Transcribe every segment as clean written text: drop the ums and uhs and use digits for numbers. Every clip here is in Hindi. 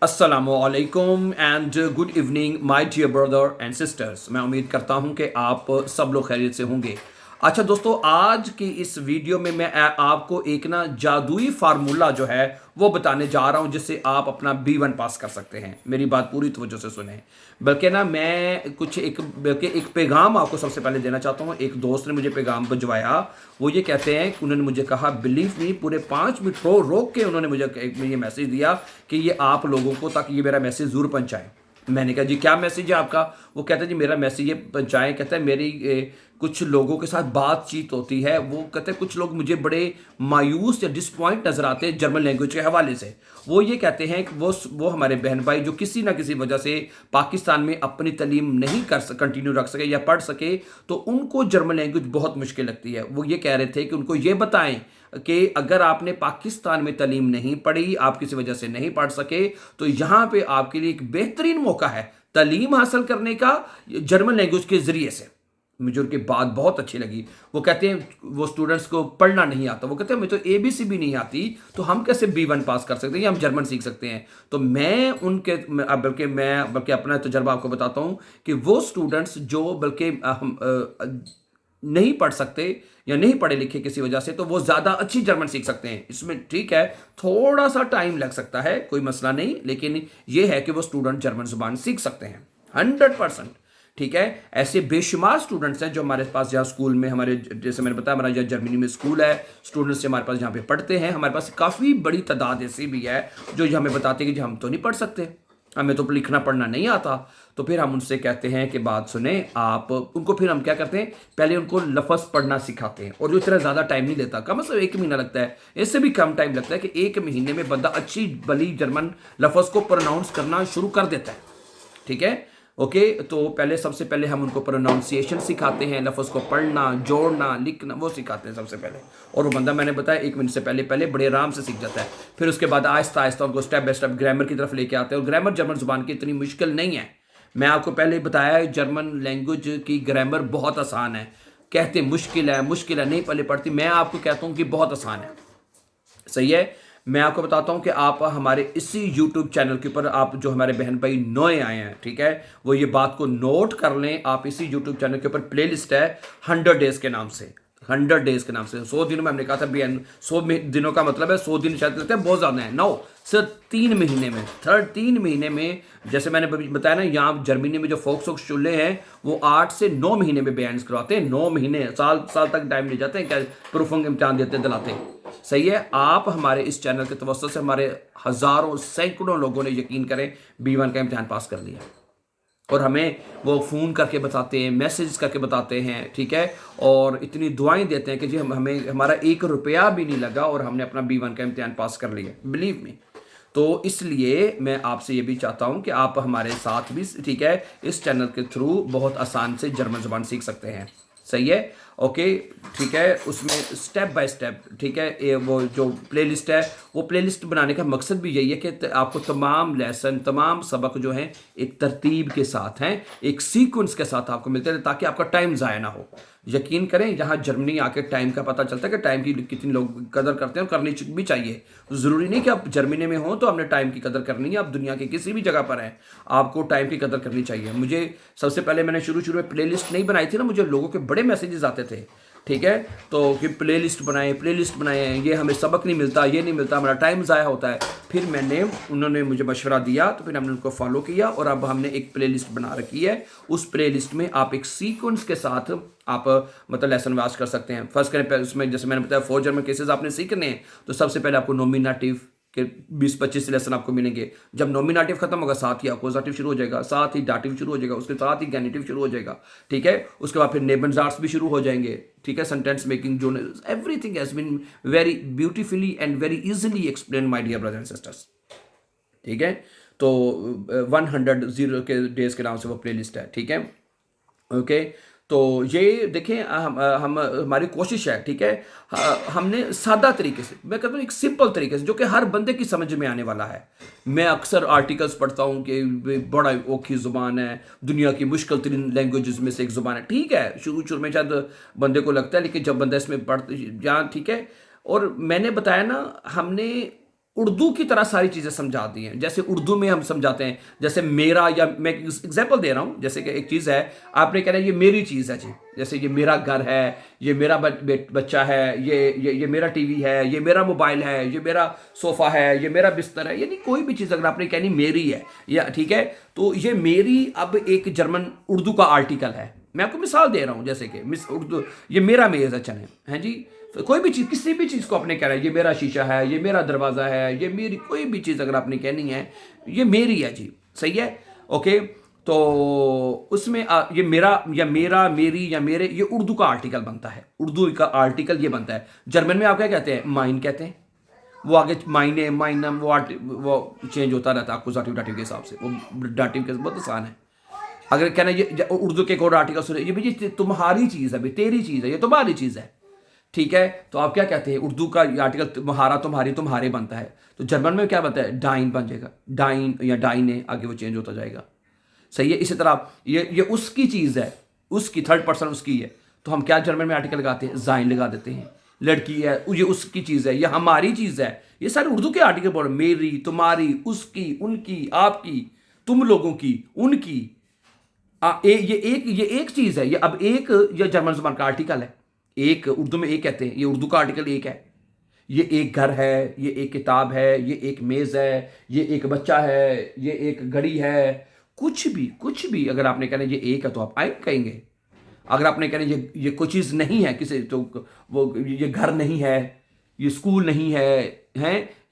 अस्सलामुअलैकुम and good evening my dear brother and sisters. मैं उम्मीद करता हूं कि आप सब लोग खैरियत से होंगे। अच्छा दोस्तों, आज की इस वीडियो में मैं आपको एक ना जादुई फार्मूला जो है वो बताने जा रहा हूं, जिससे आप अपना B1 पास कर सकते हैं। मेरी बात पूरी तवज्जो से सुने। बल्कि ना मैं बल्कि एक पैगाम आपको सबसे पहले देना चाहता हूं। एक दोस्त ने मुझे पैगाम भिजवाया। वो ये कहते हैं कि उन्होंने मुझे कहा, बिलीव मी, पूरे 5 मिनट रोक के उन्होंने मुझे ये मैसेज दिया कि ये आप लोगों को, ताकि ये मेरा मैसेज ज़रूर पहुंचाएं। मैंने कहा जी क्या मैसेज है आपका? वो कहते हैं जी मेरा मैसेज ये पहुंचाएं। कहते हैं मेरी कुछ लोगों के साथ बातचीत होती है। वो कहते हैं कुछ लोग मुझे बड़े मायूस या डिसपॉइंट नजर आते हैं जर्मन लैंग्वेज के हवाले से। वो ये कहते हैं कि वो हमारे बहन भाई जो किसी ना किसी वजह से पाकिस्तान में अपनी तालीम नहीं कंटिन्यू रख सके या पढ़ सके, तो उनको जर्मन लैंग्वेज बहुत मुश्किल लगती है। वो ये कह रहे थे कि उनको ये बताएं कि अगर आपने पाकिस्तान में तालीम नहीं पढ़ी, आप किसी वजह से नहीं पढ़ सके, तो यहाँ पे आपके लिए एक बेहतरीन मौका है तालीम हासिल करने का जर्मन लैंग्वेज के ज़रिए से। मुझे उनकी बात बहुत अच्छी लगी। वो कहते हैं वो स्टूडेंट्स को पढ़ना नहीं आता। वो कहते हैं मुझे तो ABC भी नहीं आती, तो हम कैसे B1 पास कर सकते हैं या हम जर्मन सीख सकते हैं? तो मैं बल्कि अपना तजर्बा आपको बताता हूँ कि वो स्टूडेंट्स जो बल्कि नहीं पढ़ सकते या नहीं पढ़े लिखे किसी वजह से, तो वो ज़्यादा अच्छी जर्मन सीख सकते हैं। इसमें ठीक है, थोड़ा सा टाइम लग सकता है, कोई मसला नहीं, लेकिन ये है कि वो स्टूडेंट जर्मन जुबान सीख सकते हैं 100%। ठीक है, ऐसे बेशुमार स्टूडेंट्स हैं जो हमारे पास यहाँ स्कूल में, हमारे जैसे मैंने बताया हमारा यहाँ जर्मनी में स्कूल है, स्टूडेंट्स हमारे पास यहाँ पे पढ़ते हैं। हमारे पास काफ़ी बड़ी तादाद ऐसी भी है जो हमें बताते हैं कि हम तो नहीं पढ़ सकते, हमें तो लिखना पढ़ना नहीं आता। तो फिर हम उनसे कहते हैं कि बात सुने आप, उनको फिर हम क्या करते हैं, पहले उनको लफ्ज़ पढ़ना सिखाते हैं। और जो इतना ज़्यादा टाइम नहीं लेता, कम से कम 1 महीना लगता है, इससे भी कम टाइम लगता है कि 1 महीने में बंदा अच्छी भली जर्मन लफ्ज़ को प्रोनाउंस करना शुरू कर देता है। ठीक है, ओके। तो सबसे पहले हम उनको प्रोनाउंसिएशन सिखाते हैं, लफ्ज़ को पढ़ना, जोड़ना, लिखना, वो सिखाते हैं सबसे पहले। और वो बंदा, मैंने बताया, 1 मिनट से पहले बड़े आराम से सीख जाता है। फिर उसके बाद आहिस्ता आहिस्ता उनको स्टेप बाय स्टेप ग्रामर की तरफ लेके आते हैं। और ग्रामर जर्मन जुबान की इतनी मुश्किल नहीं है। मैं आपको पहले ही बताया है, जर्मन लैंग्वेज की ग्रामर बहुत आसान है। कहते मुश्किल है, नहीं पहले पढ़ती, मैं आपको कहता हूँ कि बहुत आसान है। सही है। मैं आपको बताता हूं कि आप हमारे इसी YouTube चैनल के ऊपर, आप जो हमारे बहन भाई नए आए हैं, ठीक है, वो ये बात को नोट कर लें। आप इसी YouTube चैनल के ऊपर प्लेलिस्ट है 100 डेज के नाम से। 100 डेज के नाम से 100 दिनों में हमने कहा था, 100 दिनों का मतलब है 100 दिन, शायद लगता है बहुत ज़्यादा है। नो, सिर्फ 3 महीने में, 3 महीने में, जैसे मैंने बताया ना, यहाँ जर्मनी में जो फोक चूल्हे हैं वो 8 से 9 महीने में बयान करवाते हैं। 9 महीने, साल तक टाइम ले जाते हैं, क्या प्रूफों के इम्तहान देते दिलाते हैं। सही है। आप हमारे इस चैनल के तवज्जो से हमारे हज़ारों सैकड़ों लोगों ने, यकीन करें, B1 का इम्तहान पास कर लिया। और हमें वो फ़ोन करके बताते हैं, मैसेज करके बताते हैं। ठीक है, और इतनी दुआएं देते हैं कि जी हमें हमारा 1 रुपया भी नहीं लगा और हमने अपना B1 का इम्तहान पास कर लिया, बिलीव मी। तो इसलिए मैं आपसे ये भी चाहता हूँ कि आप हमारे साथ भी, ठीक है, इस चैनल के थ्रू बहुत आसान से जर्मन ज़ुबान सीख सकते हैं। सही है, ओके, ठीक है। उसमें स्टेप बाय स्टेप, ठीक है, ये वो जो प्लेलिस्ट है, वो प्लेलिस्ट बनाने का मकसद भी यही है कि आपको तमाम लेसन, तमाम सबक जो हैं एक तरतीब के साथ हैं, एक सीक्वेंस के साथ आपको मिलते हैं, ताकि आपका टाइम ज़ाया ना हो। यकीन करें, यहाँ जर्मनी आके टाइम का पता चलता है कि टाइम की कितनी लोग कदर करते हैं, और करनी भी चाहिए। ज़रूरी नहीं कि आप जर्मनी में हो तो हमने टाइम की कदर करनी है। आप दुनिया के किसी भी जगह पर हैं, आपको टाइम की कदर करनी चाहिए। मुझे सबसे पहले, मैंने शुरू में प्लेलिस्ट नहीं बनाई थी ना, मुझे लोगों के बड़े मैसेजेस आते थे। ठीक है, तो कि प्लेलिस्ट बनाएं, ये हमें सबक नहीं मिलता, ये नहीं मिलता, हमारा टाइम ज़ाया होता है। फिर उन्होंने मुझे मशवरा दिया, तो फिर हमने उनको फॉलो किया, और अब हमने एक प्लेलिस्ट बना रखी है। उस प्लेलिस्ट में आप एक सीक्वेंस के साथ आप मतलब लेसन वाच कर सकते हैं। फर्स्ट करें उसमें, जैसे मैंने बताया, 4 जर्मन केसेस आपने सीखने हैं, तो सबसे पहले आपको नॉमिनेटिव के 20-25 लेसन आपको मिलेंगे। जब नॉमिनेटिव खत्म होगा, साथ ही अकोजाटिव शुरू हो जाएगा, साथ ही डाटिव शुरू हो जाएगा, उसके साथ ही गैनिटिव शुरू हो जाएगा। ठीक है, उसके बाद फिर नेबनजार्ट्स भी शुरू हो जाएंगे। ठीक है, सेंटेंस मेकिंग, जो everything has been very beautifully and very easily explain, my dear brothers and sisters. ठीक है, तो 100 के डेज के नाम से वो प्लेलिस्ट है। ठीक है, ओके। तो ये देखें, हम हमारी कोशिश है, ठीक है, हमने सादा तरीके से, मैं कहता हूँ एक सिंपल तरीके से, जो कि हर बंदे की समझ में आने वाला है। मैं अक्सर आर्टिकल्स पढ़ता हूँ कि बड़ा औखी ज़ुबान है, दुनिया की मुश्किल तरीन लैंग्वेजेस में से एक ज़ुबान है। ठीक है, शुरू में शायद बंदे को लगता है, लेकिन जब बंदा इसमें पढ़, जहाँ, ठीक है। और मैंने बताया ना, हमने उर्दू की तरह सारी चीज़ें समझा दी हैं। जैसे उर्दू में हम समझाते हैं, जैसे मेरा, या मैं एग्जांपल दे रहा हूँ, जैसे कि एक चीज़ है, आपने कहना है ये मेरी चीज़ है जी, जैसे ये मेरा घर है, ये मेरा बच्चा है, ये मेरा टीवी है, ये मेरा मोबाइल है, ये मेरा सोफ़ा है, ये मेरा बिस्तर है, यानी कोई भी चीज़ अगर आपने कहनी मेरी है, या ठीक है, तो ये मेरी अब एक जर्मन उर्दू का आर्टिकल है। मैं आपको मिसाल दे रहा हूँ, जैसे कि मिस उर्दू, ये मेरा मेज़ है, चले हैं जी, तो कोई भी चीज़, किसी भी चीज़ को आपने कहना है, ये मेरा शीशा है, ये मेरा दरवाज़ा है, ये मेरी, कोई भी चीज़ अगर आपने कहनी है, ये मेरी है जी, सही है, ओके। तो उसमें ये मेरा या मेरा, मेरी या मेरे, ये उर्दू का आर्टिकल बनता है, उर्दू का आर्टिकल ये बनता है। जर्मन में आप क्या कहते हैं? माइन कहते हैं। वो आगे माइने, माइनम, वो चेंज होता रहता है अकुजाटिव डाटिव के हिसाब से, वो डाटिव के बहुत आसान है। अगर कहना ये उर्दू के एक और आर्टिकल सुने, ये भी तुम्हारी चीज़ है, तेरी चीज़ है, ये तुम्हारी चीज़ है, ठीक है। तो आप क्या कहते हैं? उर्दू का आर्टिकल तुम्हारा, तुम्हारी, तुम्हारे बनता है। तो जर्मन में क्या बनता है? डाइन बन जाएगा, डाइन या डाइने, आगे वो चेंज होता जाएगा, सही है। इसी तरह ये उसकी चीज़ है, उसकी, थर्ड पर्सन उसकी है, तो हम क्या जर्मन में आर्टिकल लगाते हैं? जाइन लगा देते हैं। लड़की है, ये उसकी चीज़ है, ये हमारी चीज़ है, ये सारे उर्दू के आर्टिकल बोल, मेरी, तुम्हारी, उसकी, उनकी, आपकी, तुम लोगों की, उनकी। ये एक चीज़ है, ये अब एक, ये जर्मन ज़बान का आर्टिकल है। एक उर्दू में एक कहते हैं, ये उर्दू का आर्टिकल एक है। ये एक घर है, ये एक किताब है, ये एक मेज़ है, ये एक बच्चा है, ये एक घड़ी है, कुछ भी अगर आपने कहना ये एक है तो आप आइन कहेंगे। अगर आपने कहना ये कोई चीज़ नहीं है किसी, तो वो ये घर नहीं है, ये स्कूल नहीं है,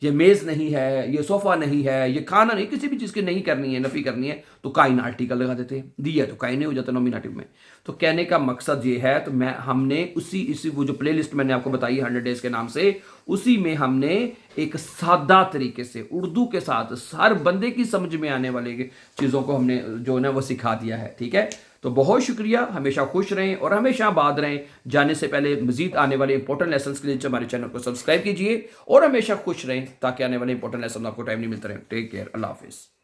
ये मेज़ नहीं है, ये सोफ़ा नहीं है, ये खाना नहीं, किसी भी चीज़ की नहीं करनी है, नफ़ी करनी है, तो काइन आर्टिकल लगा देते हैं। दिया तो काइन हो जाता नॉमिनेटिव में। तो कहने का मकसद ये है, तो हमने इसी वो जो प्लेलिस्ट मैंने आपको बताई 100 डेज़ के नाम से, उसी में हमने एक सादा तरीके से उर्दू के साथ हर बंदे की समझ में आने वाले चीज़ों को हमने जो ना वो सिखा दिया है, ठीक है। तो बहुत शुक्रिया, हमेशा खुश रहें और हमेशा आबाद रहें। जाने से पहले मजीद आने वाले इंपॉर्टेंट लेसन्स के लिए हमारे चैनल को सब्सक्राइब कीजिए और हमेशा खुश रहें, ताकि आने वाले इंपॉर्टेंट लेसन आपको टाइम नहीं मिलता रहे। टेक केयर, अल्लाह हाफिज़।